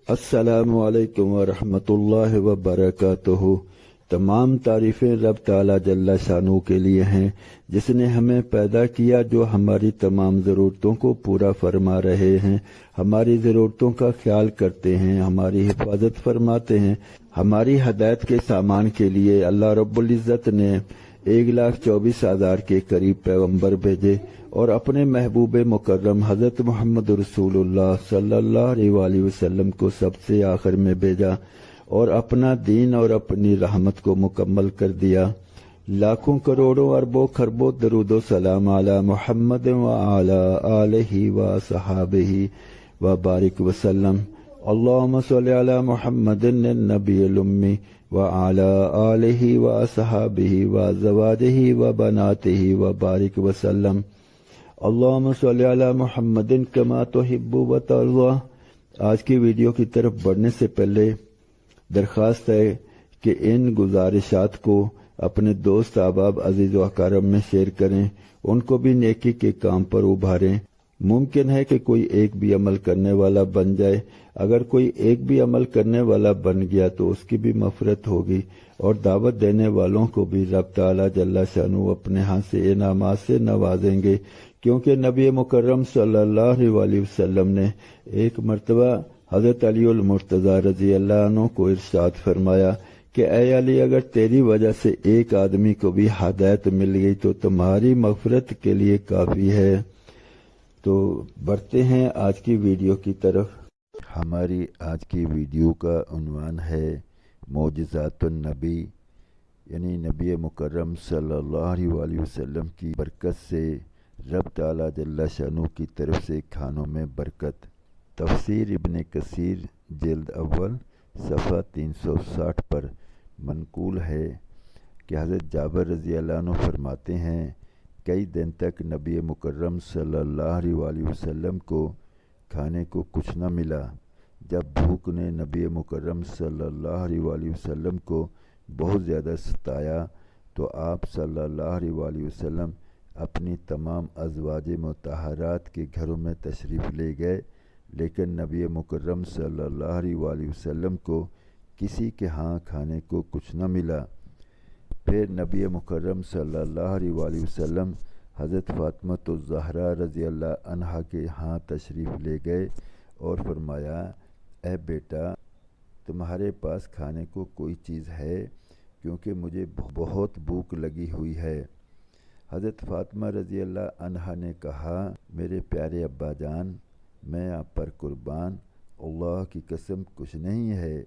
السلام علیکم ورحمۃ اللہ وبرکاتہ۔ تمام تعریفیں رب تعالیٰ جل شانہ کے لیے ہیں، جس نے ہمیں پیدا کیا، جو ہماری تمام ضرورتوں کو پورا فرما رہے ہیں، ہماری ضرورتوں کا خیال کرتے ہیں، ہماری حفاظت فرماتے ہیں۔ ہماری ہدایت کے سامان کے لیے اللہ رب العزت نے 1,24,000 کے قریب پیغمبر بھیجے اور اپنے محبوب مکرم حضرت محمد رسول اللہ صلی اللہ علیہ وآلہ وسلم کو سب سے آخر میں بھیجا اور اپنا دین اور اپنی رحمت کو مکمل کر دیا۔ لاکھوں کروڑوں اربوں خربوں درود و سلام علی محمد وعلی آلہ وصحابہ وبارک وسلم۔ اللہم صلی علی محمد النبی الامی وعلی آلہ وصحابہ وازواجہ وبناتہ وبارک وسلم۔ اللہم صلی علی محمد کما تحب وترضی۔ آج کی ویڈیو کی طرف بڑھنے سے پہلے درخواست ہے کہ ان گزارشات کو اپنے دوست احباب عزیز و اقارب میں شیئر کریں، ان کو بھی نیکی کے کام پر ابھاریں۔ ممکن ہے کہ کوئی ایک بھی عمل کرنے والا بن جائے، اگر کوئی ایک بھی عمل کرنے والا بن گیا تو اس کی بھی مغفرت ہوگی، اور دعوت دینے والوں کو بھی رب تعالیٰ جل شانہ اپنے ہاتھ سے انعامات سے نوازیں گے، کیونکہ نبی مکرم صلی اللہ علیہ وسلم نے ایک مرتبہ حضرت علی المرتضیٰ رضی اللہ عنہ کو ارشاد فرمایا کہ اے علی، اگر تیری وجہ سے ایک آدمی کو بھی ہدایت مل گئی تو تمہاری مغفرت کے لیے کافی ہے۔ تو بڑھتے ہیں آج کی ویڈیو کی طرف۔ ہماری آج کی ویڈیو کا عنوان ہے معجزات النبی، یعنی نبی مکرم صلی اللہ علیہ وسلم کی برکت سے رب تعالیٰ جل شانہ کی طرف سے کھانوں میں برکت۔ تفسیر ابن کثیر جلد اول صفحہ 360 پر منقول ہے کہ حضرت جابر رضی اللہ عنہ فرماتے ہیں، کئی دن تک نبی مکرم صلی اللہ علیہ وسلم کو کھانے کو کچھ نہ ملا۔ جب بھوک نے نبی مکرم صلی اللہ علیہ وسلم کو بہت زیادہ ستایا تو آپ صلی اللہ علیہ وسلم اپنی تمام ازواج مطہرات کے گھروں میں تشریف لے گئے، لیکن نبی مکرم صلی اللہ علیہ وسلم کو کسی کے ہاں کھانے کو کچھ نہ ملا۔ پھر نبی مکرم صلی اللہ علیہ وسلم حضرت فاطمہ الزہرا رضی اللہ عنہا کے ہاں تشریف لے گئے اور فرمایا، اے بیٹا، تمہارے پاس کھانے کو کوئی چیز ہے؟ کیونکہ مجھے بہت بھوک لگی ہوئی ہے۔ حضرت فاطمہ رضی اللہ عنہا نے کہا، میرے پیارے ابا جان، میں آپ پر قربان، اللہ کی قسم کچھ نہیں ہے۔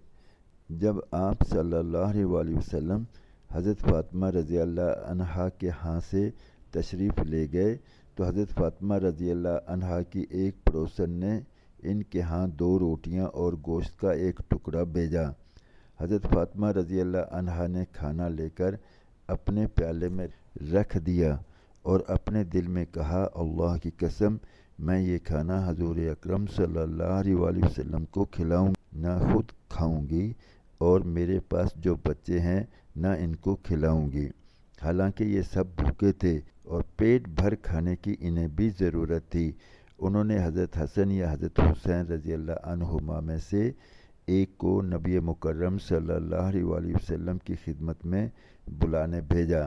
جب آپ صلی اللہ علیہ وسلم حضرت فاطمہ رضی اللہ عنہا کے ہاں سے تشریف لے گئے تو حضرت فاطمہ رضی اللہ عنہا کی ایک پڑوسن نے ان کے ہاں 2 روٹیاں اور گوشت کا ایک ٹکڑا بھیجا۔ حضرت فاطمہ رضی اللہ عنہا نے کھانا لے کر اپنے پیالے میں رکھ دیا اور اپنے دل میں کہا، اللہ کی قسم، میں یہ کھانا حضور اکرم صلی اللہ علیہ وسلم کو کھلاؤں، نہ خود کھاؤں گی، اور میرے پاس جو بچے ہیں نہ ان کو کھلاؤں گی۔ حالانکہ یہ سب بھوکے تھے اور پیٹ بھر کھانے کی انہیں بھی ضرورت تھی۔ انہوں نے حضرت حسن یا حضرت حسین رضی اللہ عنہما میں سے ایک کو نبی مکرم صلی اللہ علیہ وسلم کی خدمت میں بلانے بھیجا۔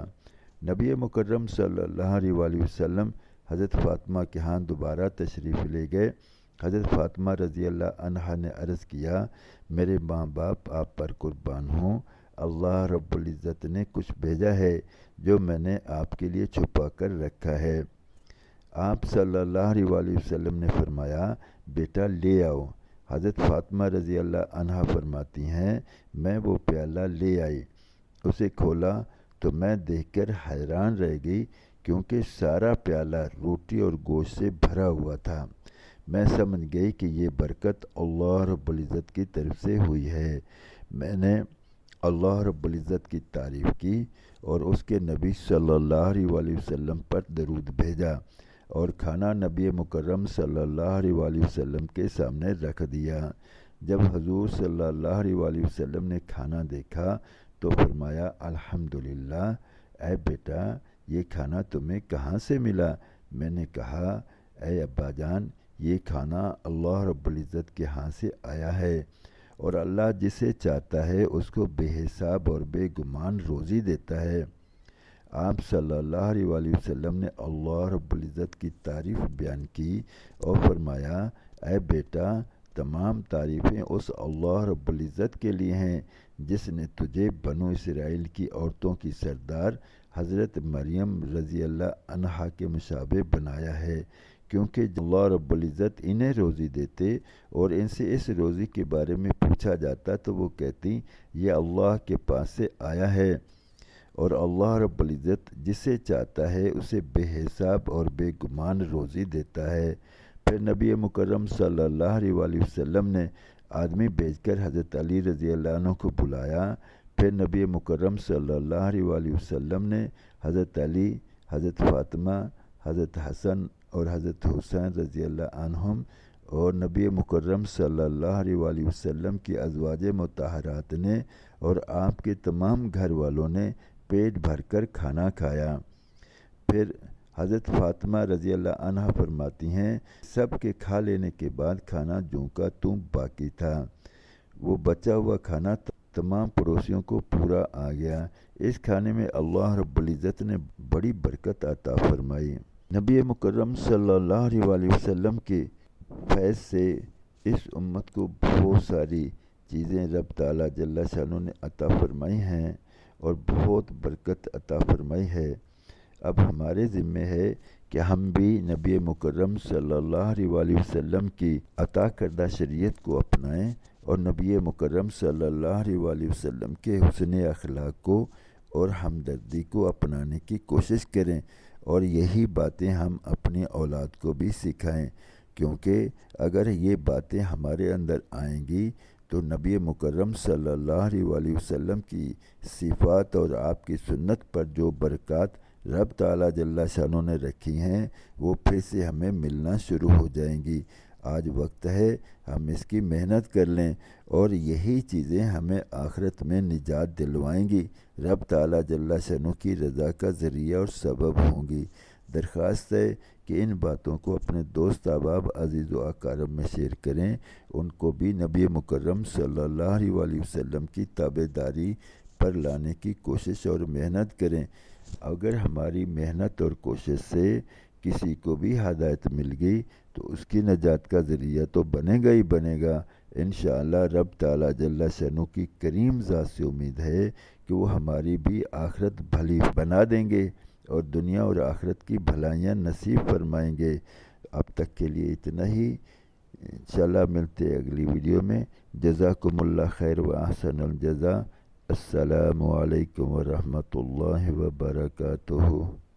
نبی مکرم صلی اللہ علیہ وسلم حضرت فاطمہ کے ہاں دوبارہ تشریف لے گئے۔ حضرت فاطمہ رضی اللہ عنہا نے عرض کیا، میرے ماں باپ آپ پر قربان ہوں، اللہ رب العزت نے کچھ بھیجا ہے جو میں نے آپ کے لیے چھپا کر رکھا ہے۔ آپ صلی اللہ علیہ وسلم نے فرمایا، بیٹا لے آؤ۔ حضرت فاطمہ رضی اللہ عنہا فرماتی ہیں، میں وہ پیالہ لے آئی، اسے کھولا تو میں دیکھ کر حیران رہ گئی، کیونکہ سارا پیالہ روٹی اور گوشت سے بھرا ہوا تھا۔ میں سمجھ گئی کہ یہ برکت اللہ رب العزت کی طرف سے ہوئی ہے۔ میں نے اللہ رب العزت کی تعریف کی اور اس کے نبی صلی اللہ علیہ وسلم پر درود بھیجا اور کھانا نبی مکرم صلی اللہ علیہ وسلم کے سامنے رکھ دیا۔ جب حضور صلی اللہ علیہ وسلم نے کھانا دیکھا تو فرمایا، الحمدللہ، اے بیٹا، یہ کھانا تمہیں کہاں سے ملا؟ میں نے کہا، اے ابا جان، یہ کھانا اللہ رب العزت کے ہاں سے آیا ہے، اور اللہ جسے چاہتا ہے اس کو بے حساب اور بے گمان روزی دیتا ہے۔ آپ صلی اللہ علیہ وآلہ وسلم نے اللہ رب العزت کی تعریف بیان کی اور فرمایا، اے بیٹا، تمام تعریفیں اس اللہ رب العزت کے لیے ہیں جس نے تجھے بنو اسرائیل کی عورتوں کی سردار حضرت مریم رضی اللہ عنہا کے مشابہ بنایا ہے، کیونکہ اللہ رب العزت انہیں روزی دیتے اور ان سے اس روزی کے بارے میں پوچھا جاتا تو وہ کہتی یہ اللہ کے پاس سے آیا ہے، اور اللہ رب العزت جسے چاہتا ہے اسے بے حساب اور بے گمان روزی دیتا ہے۔ پھر نبی مکرم صلی اللہ علیہ وآلہ وسلم نے آدمی بھیج کر حضرت علی رضی اللہ عنہ کو بلایا۔ پھر نبی مکرم صلی اللہ علیہ وآلہ وسلم نے حضرت علی، حضرت فاطمہ، حضرت حسن اور حضرت حسین رضی اللہ عنہم اور نبی مکرم صلی اللہ علیہ وآلہ وسلم کی ازواج مطہرات نے اور آپ کے تمام گھر والوں نے پیٹ بھر کر کھانا کھایا۔ پھر حضرت فاطمہ رضی اللہ عنہ فرماتی ہیں، سب کے کھا لینے کے بعد کھانا جوں کا توں باقی تھا، وہ بچا ہوا کھانا تمام پڑوسیوں کو پورا آ گیا۔ اس کھانے میں اللہ رب العزت نے بڑی برکت عطا فرمائی۔ نبی مکرم صلی اللہ علیہ وآلہ وسلم کے فیض سے اس امت کو بہت ساری چیزیں رب تعالیٰ جل شانہ نے عطا فرمائی ہیں اور بہت برکت عطا فرمائی ہے۔ اب ہمارے ذمہ ہے کہ ہم بھی نبی مکرم صلی اللہ علیہ وآلہ وسلم کی عطا کردہ شریعت کو اپنائیں اور نبی مکرم صلی اللہ علیہ وآلہ وسلم کے حسن اخلاق کو اور ہمدردی کو اپنانے کی کوشش کریں، اور یہی باتیں ہم اپنی اولاد کو بھی سکھائیں، کیونکہ اگر یہ باتیں ہمارے اندر آئیں گی تو نبی مکرم صلی اللہ علیہ وآلہ وسلم کی صفات اور آپ کی سنت پر جو برکات رب تعالیٰ جل شانہ نے رکھی ہیں وہ پھر سے ہمیں ملنا شروع ہو جائیں گی۔ آج وقت ہے ہم اس کی محنت کر لیں، اور یہی چیزیں ہمیں آخرت میں نجات دلوائیں گی، رب تعالیٰ جل شانہ کی رضا کا ذریعہ اور سبب ہوں گی۔ درخواست ہے کہ ان باتوں کو اپنے دوست احباب عزیز و اقارب میں شیئر کریں، ان کو بھی نبی مکرم صلی اللہ علیہ وآلہ وسلم کی تابعداری پر لانے کی کوشش اور محنت کریں۔ اگر ہماری محنت اور کوشش سے کسی کو بھی ہدایت مل گئی تو اس کی نجات کا ذریعہ تو بنے گا ہی بنے گا۔ انشاءاللہ رب تعالیٰ جل شانہ کی کریم ذات سے امید ہے کہ وہ ہماری بھی آخرت بھلی بنا دیں گے اور دنیا اور آخرت کی بھلائیاں نصیب فرمائیں گے۔ اب تک کے لیے اتنا ہی، انشاءاللہ ملتے اگلی ویڈیو میں۔ جزاکم اللہ خیر و احسن الجزا۔ السلام علیکم ورحمۃ اللہ وبرکاتہ۔